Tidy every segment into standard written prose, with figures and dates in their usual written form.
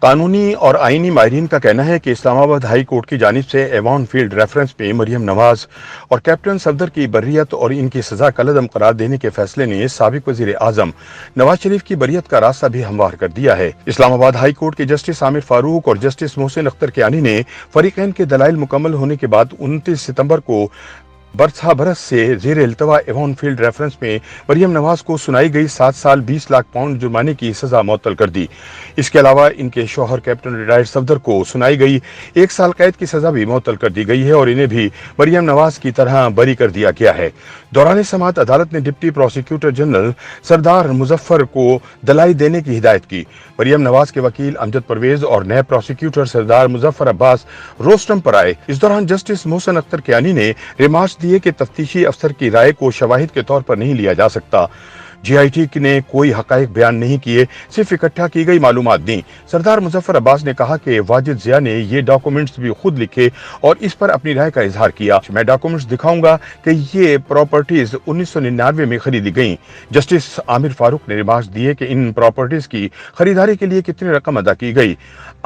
कानूनी और आईनी माहिरीन का कहना है कि इस्लामाबाद हाई कोर्ट की जानिब से एवॉन फील्ड रेफरेंस में मरियम नवाज और कैप्टन सफदर की बर्रियत और इनकी सजा कलअदम करार देने के फैसले ने साबिक वजीर आजम नवाज शरीफ की बर्रियत का रास्ता भी हमवार कर दिया है। इस्लामाबाद हाई कोर्ट के जस्टिस आमिर फारूक और जस्टिस मोहसिन अख्तर कियानी ने फरीकैन के दलाइल मुकम्मल होने के बाद 29 सितंबर को बरसा बरस से जेर इल्तवा एवॉन फील्ड रेफरेंस में मरियम नवाज को सुनाई गई 7 साल 20 लाख पाउंड जुर्माने की सजा मुअत्तल कर दी। इसके अलावा इनके शौहर कैप्टन रिटायर्ड सफदर को सुनाई गई 1 साल कैद की सजा भी मुअत्तल कर दी गई है और इन्हें भी मरियम नवाज की तरह बरी कर दिया गया है। दौरान समाअत अदालत ने डिप्टी प्रोसिक्यूटर जनरल सरदार मुजफ्फर को दलाई देने की हिदायत की। मरियम नवाज के वकील अमजद परवेज और नैब प्रोसिक्यूटर सरदार मुजफ्फर अब्बास रोस्टम पर आए। इस दौरान जस्टिस मोहसिन अख्तर कियानी ने रिमार्क्स दिए कि तफ्तीशी अफसर की राय को शवाहिद के तौर पर नहीं लिया जा सकता। GIT ने कोई हकाइक बयान नहीं किए, सिर्फ इकट्ठा की गई मालूमात दी। सरदार मुजफ्फर अब्बास ने कहा कि वाजिद जिया ने ये डॉक्यूमेंट्स भी खुद लिखे और इस पर अपनी राय का इजहार किया। मैं डॉक्यूमेंट्स दिखाऊंगा कि ये प्रॉपर्टीज 1999 में खरीदी गईं। जस्टिस आमिर फारूक ने रिमार्क्स दिए कि इन प्रॉपर्टीज की खरीदारी के लिए कितनी रकम अदा की गई।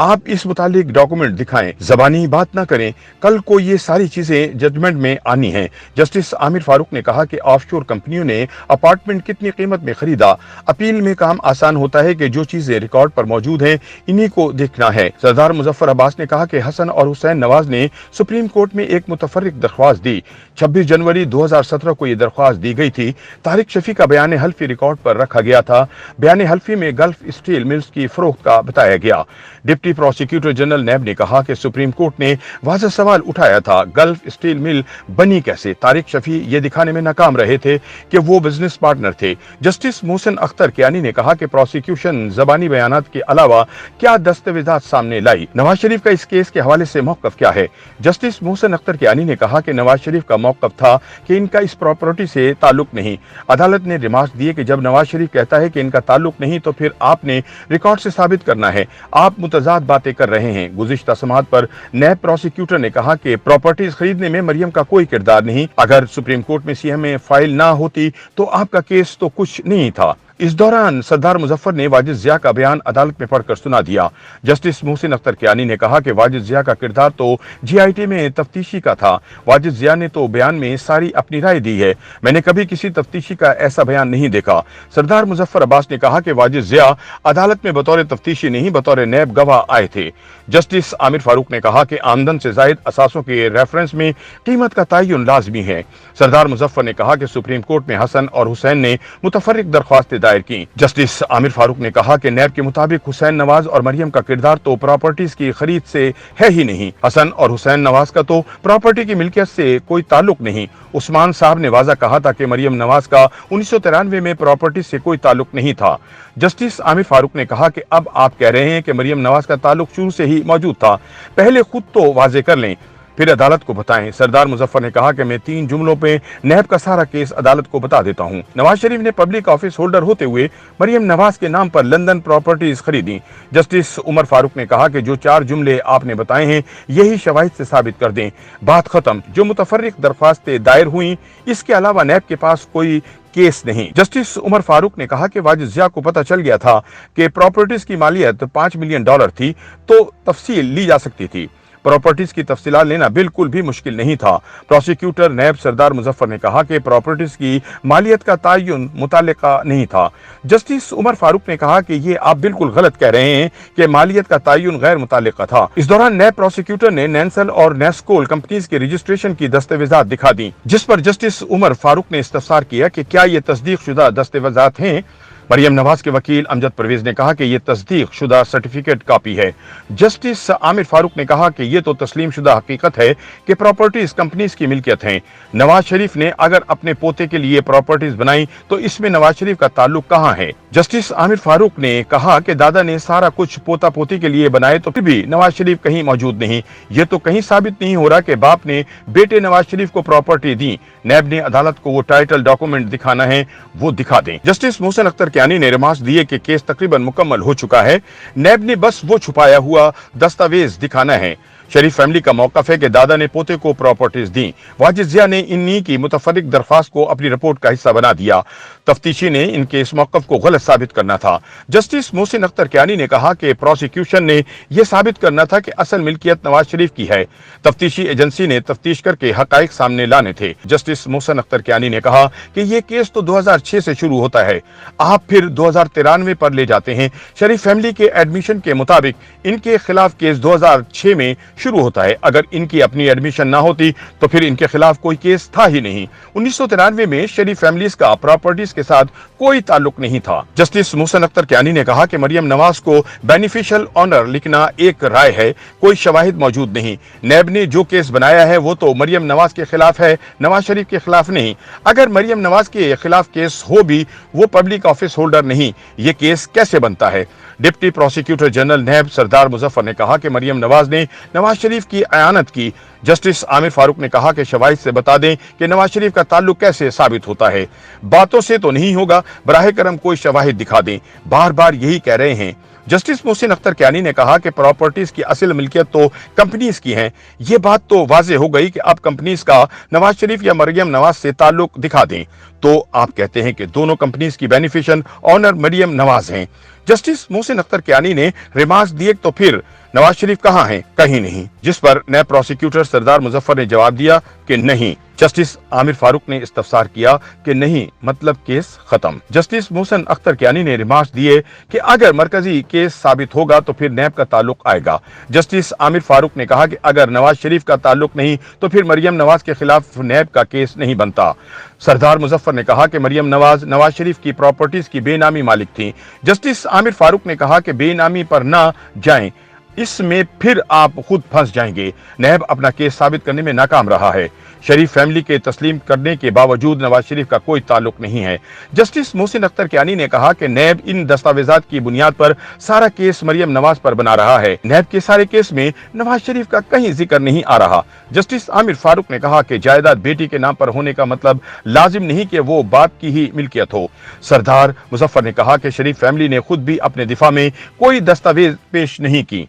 आप इस मुतालिक डॉक्यूमेंट दिखाएं, जबानी बात ना करें। कल को ये सारी चीजें जजमेंट में आनी हैं। जस्टिस आमिर फारूक ने कहा कि ऑफशोर कंपनियों ने अपार्टमेंट कितनी कीमत में खरीदा। अपील में काम आसान होता है कि जो चीजें रिकॉर्ड पर मौजूद हैं इन्हीं को देखना है। सरदार मुजफ्फर अब्बास ने कहा कि हसन और हुसैन नवाज ने सुप्रीम कोर्ट में एक मुतफर्रिक दरख्वास्त दी। 26 जनवरी 2017 को यह दरख्वास्त दी गई थी। तारिक शफी का बयान हल्फी रिकॉर्ड पर रखा गया था। बयान हल्फी में गल्फ स्टील मिल्स की फरोख्त का बताया गया। डिप्टी प्रोसिक्यूटर जनरल नैब ने कहा कि सुप्रीम कोर्ट ने वाज़ेह सवाल उठाया था, गल्फ स्टील मिल बनी कैसे। तारिक शफी ये दिखाने में नाकाम रहे थे कि वो बिजनेस पार्टनर थे। जस्टिस मोहसिन अख्तर कियानी ने कहा कि प्रोसिक्यूशन जबानी बयानात के अलावा क्या दस्तावेजात सामने लाई। नवाज शरीफ का इस केस के हवाले से मौक़िफ़ क्या है। जस्टिस मोहसिन अख्तर कियानी ने कहा कि नवाज शरीफ का मौक़िफ़ था कि इनका इस प्रॉपर्टी से ताल्लुक नहीं। अदालत ने रिमार्क्स दिए कि जब नवाज शरीफ कहता है कि इनका ताल्लुक नहीं तो फिर आपने रिकॉर्ड से साबित करना है। आप मुतजाद बातें कर रहे हैं। गुज़िश्ता समाअत पर नैब प्रोसिक्यूटर ने कहा कि प्रॉपर्टीज खरीदने में मरियम का कोई किरदार नहीं। अगर सुप्रीम कोर्ट में CMA फाइल ना होती तो आपका केस तो कुछ नहीं था। इस दौरान सरदार मुजफ्फर ने वाजिद जिया का बयान अदालत में पढ़कर सुना दिया। जस्टिस मोहसिन अख्तर कियानी ने कहा कि वाजिद जिया का किरदार तो GIT में तफ्तीशी का था। वाजिद जिया ने तो बयान में सारी अपनी राय दी है। मैंने कभी किसी तफ्तीशी का ऐसा बयान नहीं देखा। सरदार मुजफ्फर अब्बास ने कहा कि वाजिद जिया अदालत में बतौर तफ्तीशी नहीं बतौर नैब गवाह आए थे। जस्टिस आमिर फारूक ने कहा कि आमदन से जायद असासों के रेफरेंस में कीमत का तयन लाजमी है। सरदार मुजफ्फर ने कहा कि सुप्रीम कोर्ट में हसन और हुसैन ने मुतफर्रिक दरख्वास्तें दायर की। जस्टिस आमिर फारूक ने कहा कि नैब के मुताबिक हुसैन नवाज और मरियम का किरदार तो प्रॉपर्टीज की खरीद से है ही नहीं। हसन और हुसैन नवाज का तो प्रॉपर्टी की मिल्कियत से कोई ताल्लुक नहीं। उस्मान साहब ने वाज़ा कहा था कि मरियम नवाज का 1993 में प्रॉपर्टी से कोई ताल्लुक नहीं था। जस्टिस आमिर फारूक ने कहा कि अब आप कह रहे हैं कि मरियम नवाज का ताल्लुक शुरू से ही मौजूद था। पहले खुद तो वाजे कर लें, फिर अदालत को बताएं। सरदार मुजफ्फर ने कहा कि मैं 3 जुमलों पे नैब का सारा केस अदालत को बता देता हूं। नवाज शरीफ ने पब्लिक ऑफिस होल्डर होते हुए मरियम नवाज के नाम पर लंदन प्रॉपर्टीज खरीदी। जस्टिस उमर फारूक ने कहा कि जो 4 जुमले आपने बताए हैं यही शवाहिद से साबित कर दें, बात खत्म। जो मुतफर्रिक दरख्वास्तें दायर हुई इसके अलावा नैब के पास कोई केस नहीं। जस्टिस उमर फारूक ने कहा कि वाजिद जिया को पता चल गया था कि प्रॉपर्टीज की मालियत $5 मिलियन थी तो तफसील ली जा सकती थी। प्रॉपर्टीज की तफसीलात लेना बिल्कुल भी मुश्किल नहीं था। प्रोसिक्यूटर नैब सरदार मुजफ्फर ने कहा कि प्रॉपर्टीज की मालियत का तयन मुतालिका नहीं था। जस्टिस उमर फारूक ने कहा कि ये आप बिल्कुल गलत कह रहे हैं कि मालियत का तयन गैर मुतालिका था। इस दौरान नैब प्रोसिक्यूटर ने नैंसल और नेस्कोल कंपनीज के रजिस्ट्रेशन की दस्तावेजात दिखा दी, जिस पर जस्टिस उमर फारूक ने इस्तफसार किया कि क्या ये तस्दीक शुदा दस्तावेजात हैं। मरियम नवाज के वकील अमजद परवेज ने कहा कि यह तस्दीक शुदा सर्टिफिकेट कॉपी है। जस्टिस आमिर फारूक ने कहा कि यह तो तस्लीम शुदा हकीकत है कि प्रॉपर्टीज कंपनीज की मिल्कियत हैं। नवाज शरीफ ने अगर अपने पोते के लिए प्रॉपर्टीज बनाई तो इसमें नवाज शरीफ का ताल्लुक कहां है। जस्टिस आमिर फारूक ने कहा कि दादा ने सारा कुछ पोता पोती के लिए बनाए तो फिर भी नवाज शरीफ कहीं मौजूद नहीं। ये तो कहीं साबित नहीं हो रहा कि बाप ने बेटे नवाज शरीफ को प्रॉपर्टी दी। नैब ने अदालत को वो टाइटल डॉक्यूमेंट दिखाना है वो दिखा दें। जस्टिस मोहसिन अख्तर कियानी ने रिमार्क्स दिए कि केस तकरीबन मुकम्मल हो चुका है। नैब ने बस वो छुपाया हुआ दस्तावेज दिखाना है। शरीफ फैमिली का मौकफ है कि दादा ने पोते को प्रॉपर्टीज दी। वाजिद जिया ने इन्हीं की मुतफर्रिक दरख्वास्त को अपनी रिपोर्ट का हिस्सा बना दिया। तफ्तीशी ने इनके इस मौकफ को गलत साबित करना था। जस्टिस मोहसिन अख्तर कियानी ने कहा कि प्रोसिक्यूशन ने यह साबित करना था कि असल मिल्कियत नवाज शरीफ की है। तफ्तीशी एजेंसी ने तफ्तीश करके हकाइक सामने लाने थे। जस्टिस मोहसिन अख्तर कियानी ने कहा कि यह केस तो 2006 से शुरू होता है, आप फिर 2093 पर ले जाते हैं। शरीफ फैमिली के एडमिशन के मुताबिक इनके खिलाफ केस 2006 में शुरू होता है। अगर इनकी अपनी एडमिशन ना होती तो फिर इनके खिलाफ कोई केस था ही नहीं। 1993 में शरीफ फैमिलीज का प्रॉपर्टीज के साथ कोई ताल्लुक नहीं था। जस्टिस मोहसिन अख्तर कियानी ने कहा कि मरियम नवाज को बेनिफिशियल ऑनर लिखना एक राय है, कोई शवाहिद मौजूद नहीं। नैब ने जो केस बनाया है वो तो मरियम नवाज के खिलाफ है, नवाज शरीफ के खिलाफ नहीं। अगर मरियम नवाज के खिलाफ केस हो भी, वो पब्लिक ऑफिस होल्डर नहीं, ये केस कैसे बनता है? डिप्टी प्रोसिक्यूटर जनरल नैब सरदार मुजफ्फर ने कहा कि मरियम नवाज ने नवाज शरीफ की अयानत की। जस्टिस आमिर फारूक ने कहा कि शवाहिद से बता दें कि नवाज शरीफ का ताल्लुक कैसे साबित होता है। बातों से तो नहीं होगा, बराह करम कोई शवाहिद दिखा दें, बार बार यही कह रहे हैं। जस्टिस मोहसिन अख्तर कियानी ने कहा कि प्रॉपर्टीज की असल मिल्कियत तो कंपनीज की हैं। ये बात तो वाजे हो गई कि अब कंपनीज का नवाज शरीफ या मरियम नवाज से ताल्लुक दिखा दें। तो आप कहते हैं कि दोनों कंपनीज की बेनिफिशियल ऑनर मरियम नवाज हैं। जस्टिस मोहसिन अख्तर कियानी ने रिमार्क्स दिए तो फिर नवाज शरीफ कहां हैं? कहीं नहीं। जिस पर नैब प्रोसिक्यूटर सरदार मुजफ्फर ने जवाब दिया कि नहीं। जस्टिस आमिर फारूक ने इस्तफसार किया कि नहीं मतलब केस खत्म। जस्टिस मोहसिन अख्तर कियानी ने रिमार्क्स दिए कि अगर मरकजी केस साबित होगा तो फिर नैब का ताल्लुक आएगा। जस्टिस आमिर फारूक ने कहा कि अगर नवाज शरीफ का ताल्लुक नहीं तो फिर मरियम नवाज के खिलाफ नैब का केस नहीं बनता। सरदार मुजफ्फर ने कहा कि मरियम नवाज नवाज शरीफ की प्रॉपर्टीज की बेनामी मालिक थी। जस्टिस आमिर फारूक ने कहा कि बेनामी पर ना जाएं, इसमें फिर आप खुद फंस जाएंगे। नैब अपना केस साबित करने में नाकाम रहा है। शरीफ फैमिली के तस्लीम करने के बावजूद नवाज शरीफ का कोई ताल्लुक नहीं है। जस्टिस मोहसिन अख्तर कियानी ने कहा कि नैब इन दस्तावेजात की बुनियाद पर सारा केस मरियम नवाज पर बना रहा है। नैब के सारे केस में नवाज शरीफ का कहीं जिक्र नहीं आ रहा। जस्टिस आमिर फारूक ने कहा कि जायदाद बेटी के नाम पर होने का मतलब लाजिम नहीं कि वो बाप की ही मिल्कियत हो। सरदार मुजफ्फर ने कहा कि शरीफ फैमिली ने खुद भी अपने दिफा में कोई दस्तावेज पेश नहीं की।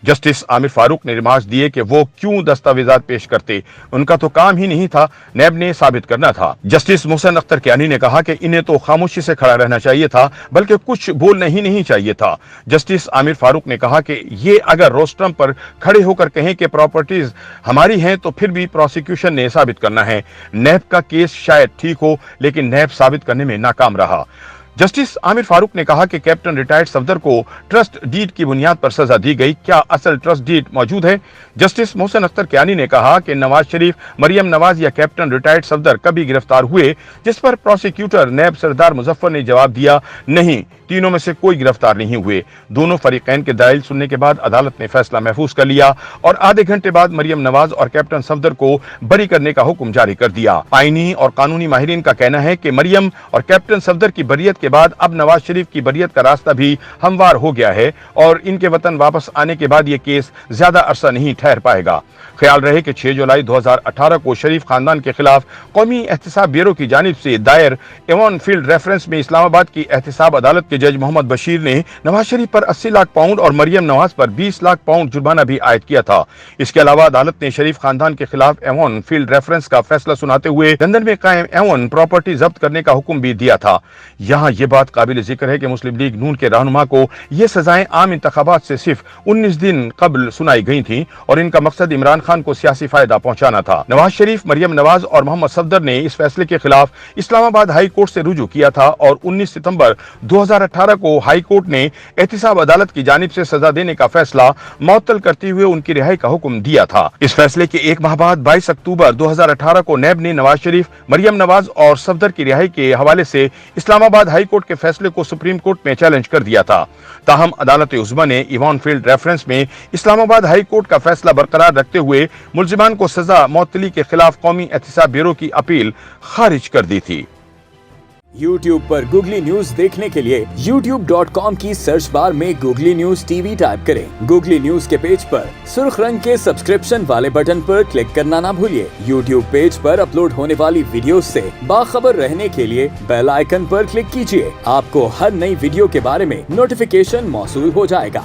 जस्टिस आमिर फारूक ने रिमार्क्स दिए कि वो क्यों दस्तावेजात पेश करते, उनका तो काम ही नहीं था, नैब ने साबित करना था। जस्टिस मोहसिन अख्तर कियानी ने कहा कि इन्हें तो खामोशी से खड़ा रहना चाहिए था, बल्कि कुछ बोलना ही नहीं चाहिए था। जस्टिस आमिर फारूक ने कहा कि ये अगर रोस्ट्रम पर खड़े होकर कहें कि प्रॉपर्टीज हमारी हैं तो फिर भी प्रोसिक्यूशन ने साबित करना है। नैब का केस शायद ठीक हो, लेकिन नैब साबित करने में नाकाम रहा। जस्टिस आमिर फारूक ने कहा कि कैप्टन रिटायर्ड सफदर को ट्रस्ट डीड की बुनियाद पर सजा दी गई, क्या असल ट्रस्ट डीड मौजूद है? जस्टिस मोहसिन अख्तर कियानी ने कहा कि नवाज शरीफ, मरियम नवाज या कैप्टन रिटायर्ड सफदर कभी गिरफ्तार हुए? जिस पर प्रोसिक्यूटर नैब सरदार मुजफ्फर ने जवाब दिया नहीं, तीनों में से कोई गिरफ्तार नहीं हुए। दोनों फरीकैन के दलील सुनने के बाद अदालत ने फैसला महफूज कर लिया और आधे घंटे बाद मरियम नवाज और कैप्टन सफदर को बरी करने का हुक्म जारी कर दिया। आईनी और कानूनी माहिरीन का कहना है कि मरियम और कैप्टन सफदर की बरियत के बाद अब नवाज शरीफ की बरियत का रास्ता भी हमवार हो गया है और इनके वतन वापस आने के बाद यह केस ज्यादा अरसा नहीं ठहर पाएगा। ख्याल रहे कि 6 जुलाई 2018 को शरीफ खानदान के खिलाफ कौमी एहतिसाब ब्यूरो की जानिब से दायर एवॉन फील्ड रेफरेंस में इस्लामाबाद की एहतिसाब अदालत के जज मोहम्मद बशीर ने नवाज शरीफ पर 80 लाख पाउंड और मरियम नवाज पर 20 लाख पाउंड जुर्माना भी आयद किया था। इसके अलावा अदालत ने शरीफ खानदान के खिलाफ एवॉन फील्ड रेफरेंस का फैसला सुनाते हुए लंदन में कायम एवॉन प्रॉपर्टी जब्त करने का हुक्म भी दिया था। यहाँ ये बात काबिल जिक्र है कि मुस्लिम लीग नून के रहनुमा को ये सजाएं आम इंतखाबात से सिर्फ 19 दिन कबल सुनाई गई थी और इनका मकसद इमरान खान को सियासी फायदा पहुंचाना था। नवाज शरीफ, मरियम नवाज और मोहम्मद सफदर ने इस फैसले के खिलाफ इस्लामाबाद हाई कोर्ट से रुजू किया था और 19 सितंबर 2018 को हाई कोर्ट ने एहतिसाब अदालत की जानिब से सजा देने का फैसला मुअत्तल करते हुए उनकी रिहाई का हुक्म दिया था। इस फैसले के एक माह बाद 22 अक्टूबर 2018 को नैब ने नवाज शरीफ, मरियम नवाज और सफदर की रिहाई के हवाले से इस्लामाबाद हाई कोर्ट के फैसले को सुप्रीम कोर्ट में चैलेंज कर दिया था। ताहम अदालत उज़्मा ने इवान फील्ड रेफरेंस में इस्लामाबाद हाई कोर्ट का फैसला बरकरार रखते हुए मुल्जिमान को सजा मुअत्तली के खिलाफ कौमी एहतिसाब ब्यूरो की अपील खारिज कर दी थी। YouTube पर गूगली न्यूज देखने के लिए youtube.com की सर्च बार में गूगली न्यूज टीवी टाइप करें। गूगली न्यूज के पेज पर सुर्ख रंग के सब्सक्रिप्शन वाले बटन पर क्लिक करना ना भूलिए। YouTube पेज पर अपलोड होने वाली वीडियो से बाखबर रहने के लिए बेल आइकन पर क्लिक कीजिए। आपको हर नई वीडियो के बारे में नोटिफिकेशन मौसूल हो जाएगा।